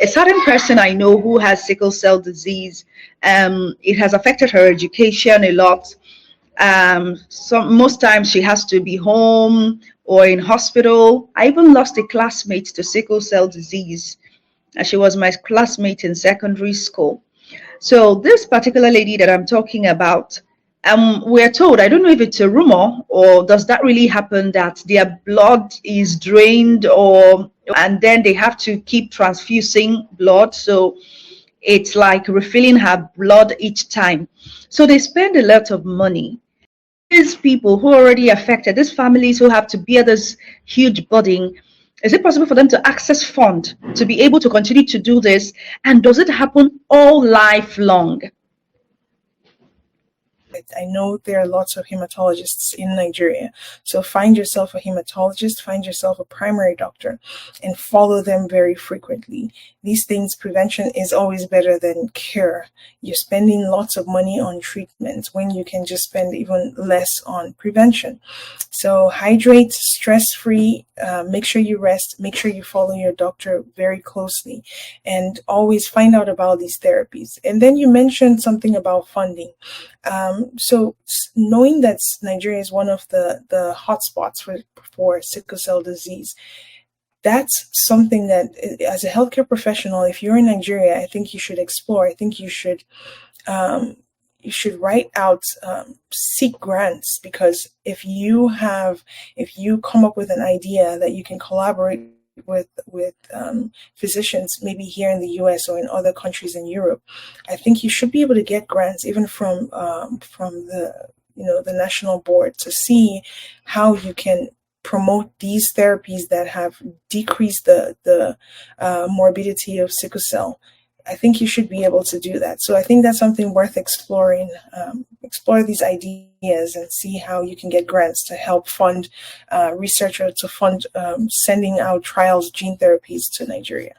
a certain person I know who has sickle cell disease. It has affected her education a lot. So most times she has to be home or in hospital. I even lost a classmate to sickle cell disease. She was my classmate in secondary school. So this particular lady that I'm talking about, we're told, I don't know if it's a rumor or does that really happen, that their blood is drained, or and then they have to keep transfusing blood. So it's like refilling her blood each time. So they spend a lot of money. These people who are already affected, these families who have to bear this huge burden, is it possible for them to access fund to be able to continue to do this? And does it happen all lifelong? I know there are lots of hematologists in Nigeria. So find yourself a hematologist, find yourself a primary doctor, and follow them very frequently. These things, prevention is always better than cure. You're spending lots of money on treatment when you can just spend even less on prevention. So hydrate, stress-free, make sure you rest, make sure you follow your doctor very closely, and always find out about these therapies. And then you mentioned something about funding. So knowing that Nigeria is one of the hotspots for sickle cell disease, that's something that, as a healthcare professional, if you're in Nigeria, I think you should explore. I think you should write out, seek grants, because if you come up with an idea that you can collaborate with physicians, maybe here in the US or in other countries in Europe, I think you should be able to get grants even from the national board, to see how you can promote these therapies that have decreased the morbidity of sickle cell. I think you should be able to do that. So I think that's something worth exploring. Explore these ideas and see how you can get grants to help fund research, or to fund sending out trials, gene therapies to Nigeria.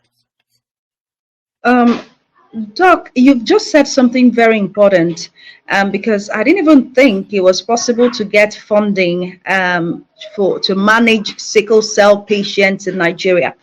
Doc, you've just said something very important, because I didn't even think it was possible to get funding to manage sickle cell patients in Nigeria.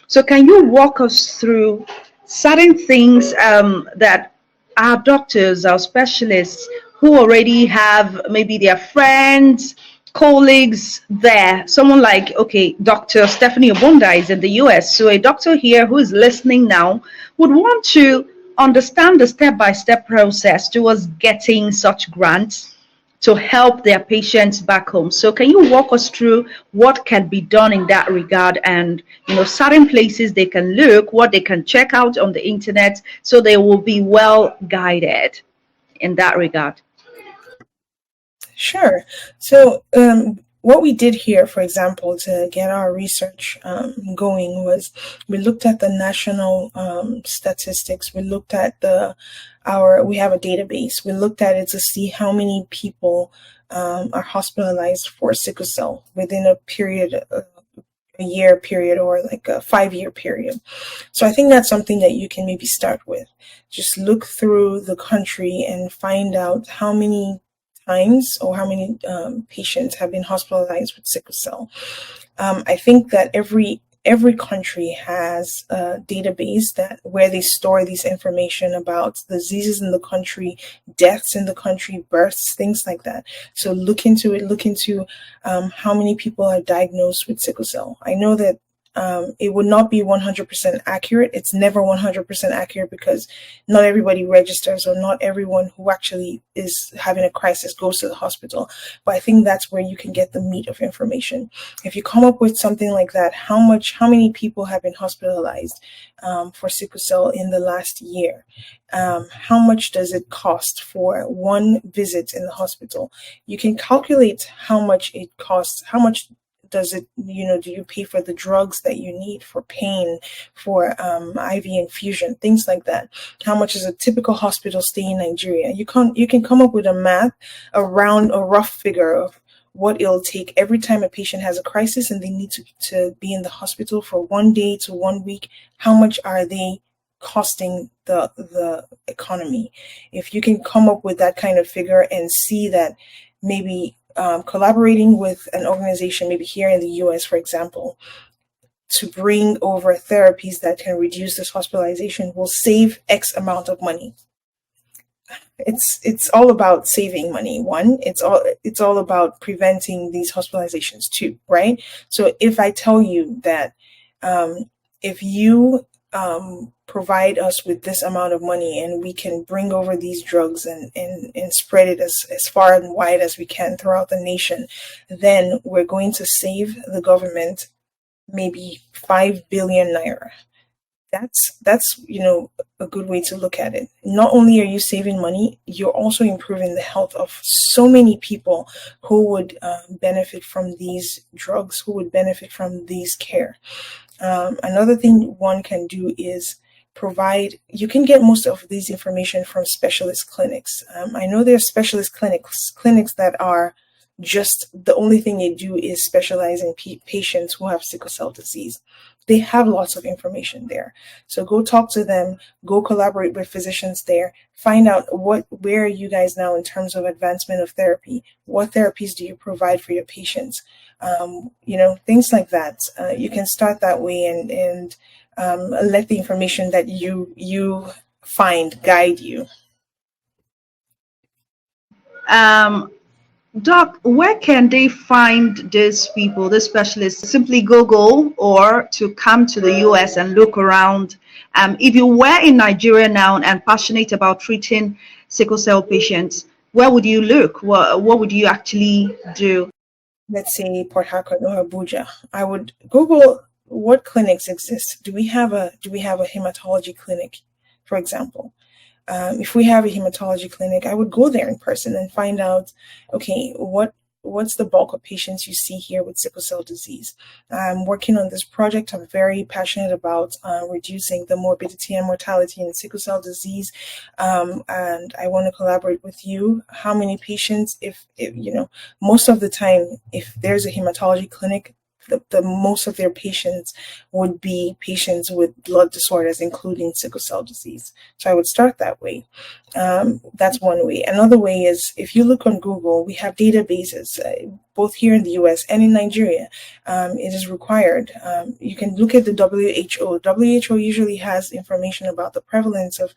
So can you walk us through certain things that our doctors, our specialists who already have maybe their friends, colleagues there, someone like, okay, Dr. Stephanie Ogbonda is in the US. So a doctor here who is listening now would want to understand the step-by-step process towards getting such grants to help their patients back home. So can you walk us through what can be done in that regard, and certain places they can look, what they can check out on the internet, so they will be well guided in that regard? Sure. So what we did here, for example, to get our research going, was we looked at the national statistics. We looked at we have a database. We looked at it to see how many people are hospitalized for sickle cell within a period, a year period, or like a 5-year period. So I think that's something that you can maybe start with. Just look through the country and find out how many times or how many patients have been hospitalized with sickle cell. I think that every country has a database where they store this information about diseases in the country, deaths in the country, births, things like that. So look into it. Look into how many people are diagnosed with sickle cell. I know that it would not be 100% accurate. It's never 100% accurate, because not everybody registers, or not everyone who actually is having a crisis goes to the hospital. But I think that's where you can get the meat of information. If you come up with something like that, how many people have been hospitalized for sickle cell in the last year? How much does it cost for one visit in the hospital? You can calculate how much it costs, how much does it, do you pay for the drugs that you need for pain, for IV infusion, things like that? How much is a typical hospital stay in Nigeria? You can come up with a math around a rough figure of what it'll take every time a patient has a crisis and they need to be in the hospital for 1 day to 1 week. How much are they costing the economy? If you can come up with that kind of figure and see that maybe collaborating with an organization, maybe here in the US, for example, to bring over therapies that can reduce this hospitalization will save X amount of money. It's all about saving money. One, it's all about preventing these hospitalizations too, right? So if I tell you that if you provide us with this amount of money and we can bring over these drugs and spread it as far and wide as we can throughout the nation, then we're going to save the government maybe 5 billion naira. That's a good way to look at it. Not only are you saving money, you're also improving the health of so many people who would benefit from these drugs, who would benefit from these care. Another thing one can do is you can get most of these information from specialist clinics. I know there's specialist clinics that are just the only thing they do is specialize in patients who have sickle cell disease. They have lots of information there. So go talk to them, go collaborate with physicians there, find out where are you guys now in terms of advancement of therapy? What therapies do you provide for your patients? Things like that. You can start that way and let the information that you find guide you. Doc, where can they find these people, the specialists? Simply Google or to come to the US and look around. If you were in Nigeria now and passionate about treating sickle cell patients, where would you look? What would you actually do? Let's say Port Harcourt or Abuja. I would Google what clinics exist. Do we have a hematology clinic, for example? If we have a hematology clinic, I would go there in person and find out, okay, what's the bulk of patients you see here with sickle cell disease? I'm working on this project. I'm very passionate about reducing the morbidity and mortality in sickle cell disease, and I want to collaborate with you. How many patients? If most of the time, if there's a hematology clinic, the most of their patients would be patients with blood disorders, including sickle cell disease. So I would start that way. That's one way. Another way is if you look on Google, we have databases, both here in the US and in Nigeria. It is required. You can look at the WHO. WHO usually has information about the prevalence of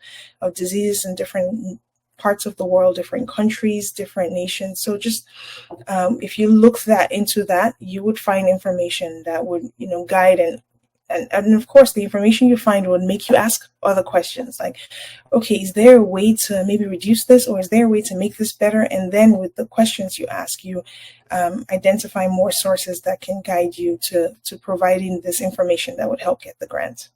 diseases in different parts of the world, different countries, different nations. So just if you look into that, you would find information that would guide and of course the information you find would make you ask other questions like, okay, is there a way to maybe reduce this, or is there a way to make this better? And then with the questions you ask, you identify more sources that can guide you to providing this information that would help get the grant.